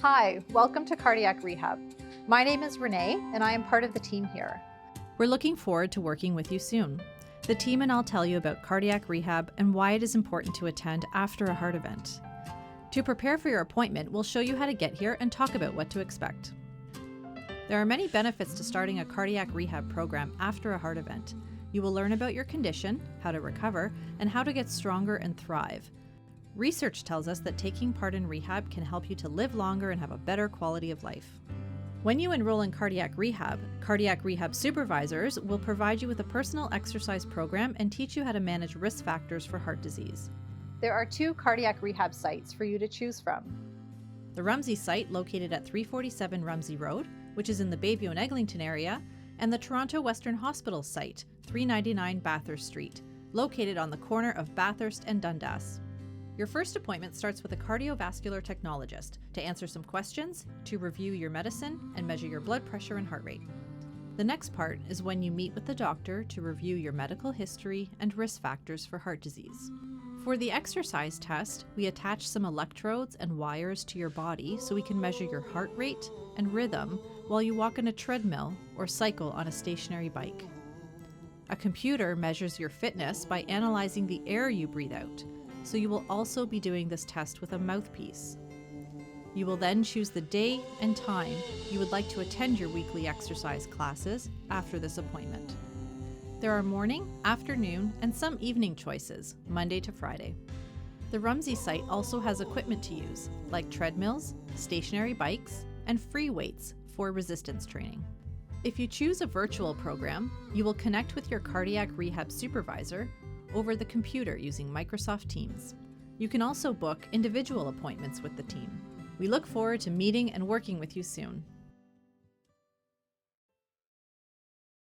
Hi, welcome to Cardiac Rehab. My name is Renee, and I am part of the team here. We're looking forward to working with you soon. The team and I'll tell you about cardiac rehab and why it is important to attend after a heart event. To prepare for your appointment, we'll show you how to get here and talk about what to expect. There are many benefits to starting a cardiac rehab program after a heart event. You will learn about your condition, how to recover, and how to get stronger and thrive. Research tells us that taking part in rehab can help you to live longer and have a better quality of life. When you enroll in cardiac rehab supervisors will provide you with a personal exercise program and teach you how to manage risk factors for heart disease. There are 2 cardiac rehab sites for you to choose from. The Rumsey site, located at 347 Rumsey Road, which is in the Bayview and Eglinton area, and the Toronto Western Hospital site, 399 Bathurst Street, located on the corner of Bathurst and Dundas. Your first appointment starts with a cardiovascular technologist to answer some questions, to review your medicine, and measure your blood pressure and heart rate. The next part is when you meet with the doctor to review your medical history and risk factors for heart disease. For the exercise test, we attach some electrodes and wires to your body so we can measure your heart rate and rhythm while you walk on a treadmill or cycle on a stationary bike. A computer measures your fitness by analyzing the air you breathe out, so you will also be doing this test with a mouthpiece. You will then choose the day and time you would like to attend your weekly exercise classes after this appointment. There are morning, afternoon, and some evening choices, Monday to Friday. The Rumsey site also has equipment to use, like treadmills, stationary bikes, and free weights for resistance training. If you choose a virtual program, you will connect with your cardiac rehab supervisor over the computer using Microsoft Teams. You can also book individual appointments with the team. We look forward to meeting and working with you soon.